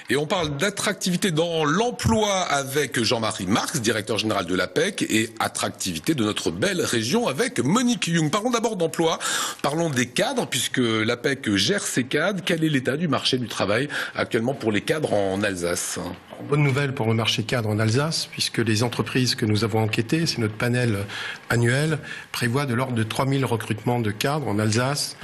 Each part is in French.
Et on parle d'attractivité dans l'emploi avec Jean-Marie Marx, directeur général de l'APEC, et attractivité de notre belle région avec Monique Young. Parlons d'abord d'emploi, parlons des cadres, puisque l'APEC gère ses cadres. Quel est l'état du marché du travail actuellement pour les cadres en Alsace ? Bonne nouvelle pour le marché cadre en Alsace, puisque les entreprises que nous avons enquêtées, c'est notre panel annuel, prévoient de l'ordre de 3000 recrutements de cadres en Alsace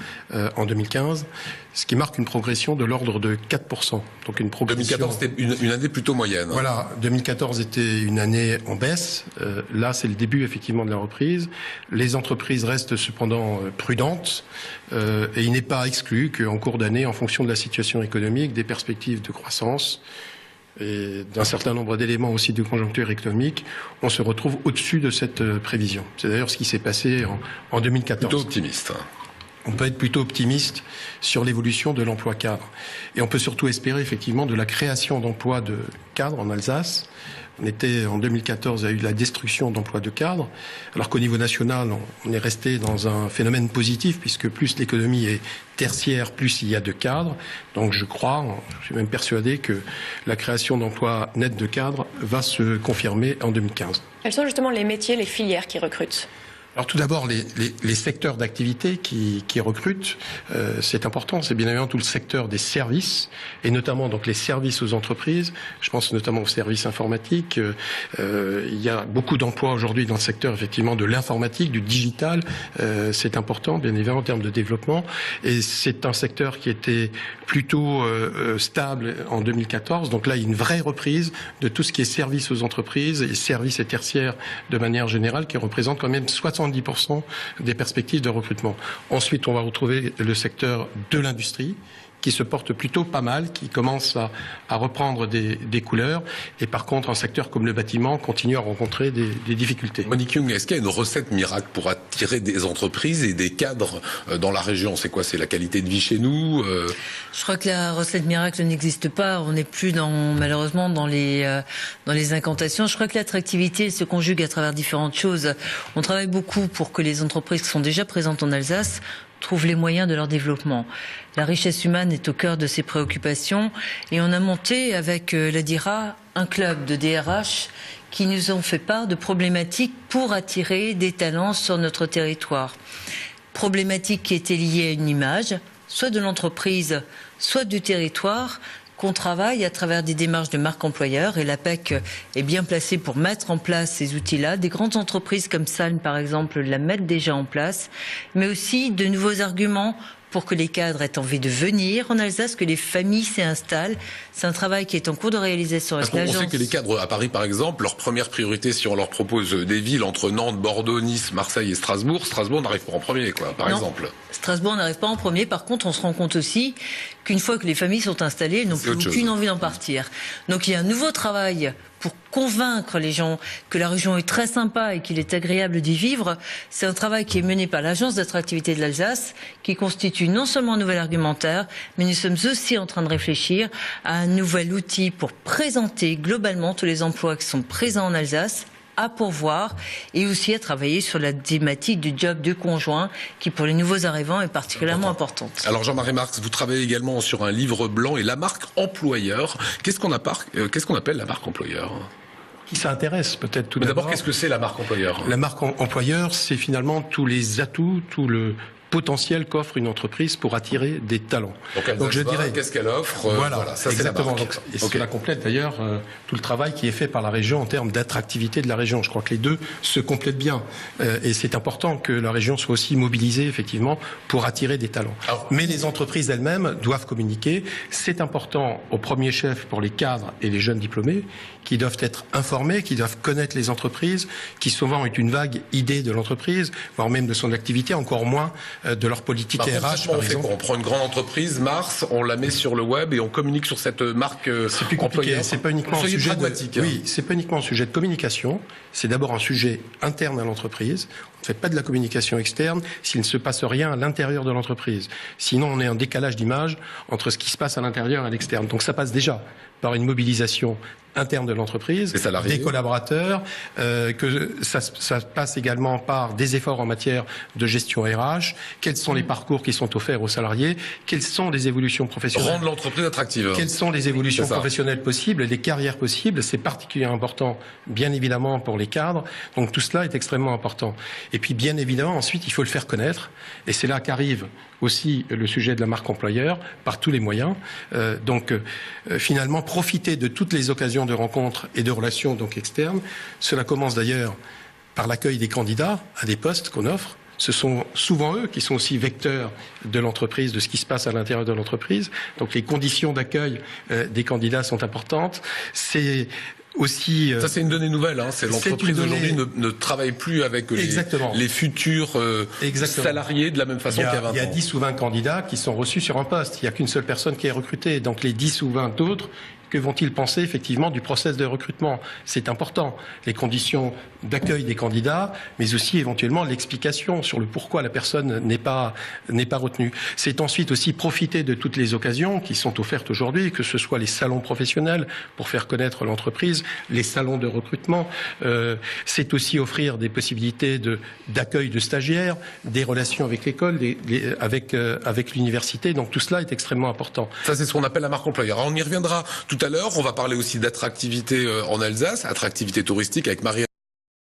en 2015, ce qui marque une progression de l'ordre de 4%. Donc une progression... 2014, c'était une année plutôt moyenne. Voilà, 2014 était une année en baisse. Là, c'est le début effectivement de la reprise. Les entreprises restent cependant prudentes et il n'est pas exclu qu'en cours d'année, en fonction de la situation économique, des perspectives de croissance, et d'un certain nombre d'éléments aussi de conjoncture économique, on se retrouve au-dessus de cette prévision. C'est d'ailleurs ce qui s'est passé en 2014. Plutôt optimiste. On peut être plutôt optimiste sur l'évolution de l'emploi cadre. Et on peut surtout espérer effectivement de la création d'emplois de cadres en Alsace. En 2014, il y a eu la destruction d'emplois de cadres, alors qu'au niveau national, on est resté dans un phénomène positif, puisque plus l'économie est tertiaire, plus il y a de cadres. Donc je suis même persuadé que la création d'emplois nets de cadres va se confirmer en 2015. Quels sont justement les métiers, les filières qui recrutent ? Alors tout d'abord, les secteurs d'activité qui recrutent, c'est important. C'est bien évidemment tout le secteur des services, et notamment donc les services aux entreprises. Je pense notamment aux services informatiques. Il y a beaucoup d'emplois aujourd'hui dans le secteur effectivement de l'informatique, du digital. C'est important, bien évidemment, en termes de développement. Et c'est un secteur qui était plutôt stable en 2014. Donc là, il y a une vraie reprise de tout ce qui est services aux entreprises et services et tertiaires de manière générale, qui représentent quand même 70% des perspectives de recrutement. Ensuite, on va retrouver le secteur de l'industrie, qui se porte plutôt pas mal, qui commence à reprendre des couleurs. Et par contre, un secteur comme le bâtiment continue à rencontrer des difficultés. Monique Young, est-ce qu'il y a une recette miracle pour attirer des entreprises et des cadres dans la région ? C'est quoi ? C'est la qualité de vie chez nous ? Je crois que la recette miracle n'existe pas. On n'est plus malheureusement dans les incantations. Je crois que l'attractivité se conjugue à travers différentes choses. On travaille beaucoup pour que les entreprises qui sont déjà présentes en Alsace trouvent les moyens de leur développement. La richesse humaine est au cœur de ces préoccupations et on a monté avec la DIRA un club de DRH qui nous ont fait part de problématiques pour attirer des talents sur notre territoire. Problématiques qui étaient liées à une image, soit de l'entreprise, soit du territoire, qu'on travaille à travers des démarches de marque employeur, et l'APEC est bien placée pour mettre en place ces outils-là. Des grandes entreprises comme Salm, par exemple, la mettent déjà en place, mais aussi de nouveaux arguments pour que les cadres aient envie de venir en Alsace, que les familles s'y installent. C'est un travail qui est en cours de réalisation avec l'agence. On sait que les cadres à Paris, par exemple, leur première priorité, si on leur propose des villes entre Nantes, Bordeaux, Nice, Marseille et Strasbourg n'arrive pas en premier, par exemple. Strasbourg n'arrive pas en premier. Par contre, on se rend compte aussi qu'une fois que les familles sont installées, elles n'ont plus aucune envie d'en partir. Donc il y a un nouveau travail pour convaincre les gens que la région est très sympa et qu'il est agréable d'y vivre. C'est un travail qui est mené par l'Agence d'attractivité de l'Alsace, qui constitue non seulement un nouvel argumentaire, mais nous sommes aussi en train de réfléchir à un nouvel outil pour présenter globalement tous les emplois qui sont présents en Alsace, à pourvoir, et aussi à travailler sur la thématique du job de conjoint qui pour les nouveaux arrivants est particulièrement importante. Alors Jean-Marie Marx, vous travaillez également sur un livre blanc et la marque employeur. Qu'est-ce qu'on appelle la marque employeur ? Qui s'intéresse peut-être tout d'abord, qu'est-ce que c'est la marque employeur ? La marque employeur, c'est finalement tous les atouts, tout le potentiel qu'offre une entreprise pour attirer des talents. Donc je dirais, qu'est-ce qu'elle offre ? Voilà, ça exactement. C'est la marque. Et cela complète d'ailleurs tout le travail qui est fait par la région en termes d'attractivité de la région. Je crois que les deux se complètent bien. Et c'est important que la région soit aussi mobilisée effectivement pour attirer des talents. Mais les entreprises elles-mêmes doivent communiquer. C'est important au premier chef pour les cadres et les jeunes diplômés qui doivent être informés, qui doivent connaître les entreprises, qui souvent ont une vague idée de l'entreprise, voire même de son activité, encore moins de leur politique RH, par exemple. On prend une grande entreprise, Mars, on la met sur le web et on communique sur cette marque. C'est plus compliqué. C'est pas uniquement un sujet pragmatique. Oui, c'est pas uniquement un sujet de communication. C'est d'abord un sujet interne à l'entreprise. ne faites pas de la communication externe s'il ne se passe rien à l'intérieur de l'entreprise. Sinon, on est en décalage d'image entre ce qui se passe à l'intérieur et à l'externe. Donc ça passe déjà par une mobilisation interne de l'entreprise, des collaborateurs, que ça passe également par des efforts en matière de gestion RH, quels sont les parcours qui sont offerts aux salariés, quelles sont les évolutions professionnelles. Rendre l'entreprise attractive. Quelles sont les évolutions professionnelles possibles, les carrières possibles, c'est particulièrement important, bien évidemment, pour les cadres. Donc tout cela est extrêmement important. Et puis bien évidemment, ensuite, il faut le faire connaître, et c'est là qu'arrive aussi le sujet de la marque employeur, par tous les moyens. Finalement, profiter de toutes les occasions de rencontres et de relations donc externes. Cela commence d'ailleurs par l'accueil des candidats à des postes qu'on offre. Ce sont souvent eux qui sont aussi vecteurs de l'entreprise, de ce qui se passe à l'intérieur de l'entreprise. Donc les conditions d'accueil des candidats sont importantes. C'est aussi, ça c'est une donnée nouvelle, hein. C'est l'entreprise aujourd'hui ne travaille plus avec les futurs salariés de la même façon qu'il y a 20 ans. Il y a 10 ou 20 candidats qui sont reçus sur un poste. Il n'y a qu'une seule personne qui est recrutée. Donc les 10 ou 20 autres, que vont-ils penser effectivement du process de recrutement? C'est important. Les conditions d'accueil des candidats, mais aussi éventuellement l'explication sur le pourquoi la personne n'est pas retenue. C'est ensuite aussi profiter de toutes les occasions qui sont offertes aujourd'hui, que ce soit les salons professionnels pour faire connaître l'entreprise, les salons de recrutement. C'est aussi offrir des possibilités d'accueil de stagiaires, des relations avec l'école, avec l'université. Donc tout cela est extrêmement important. Ça c'est ce qu'on appelle la marque employeur. Alors, on y reviendra tout à l'heure. On va parler aussi d'attractivité en Alsace, attractivité touristique avec Marie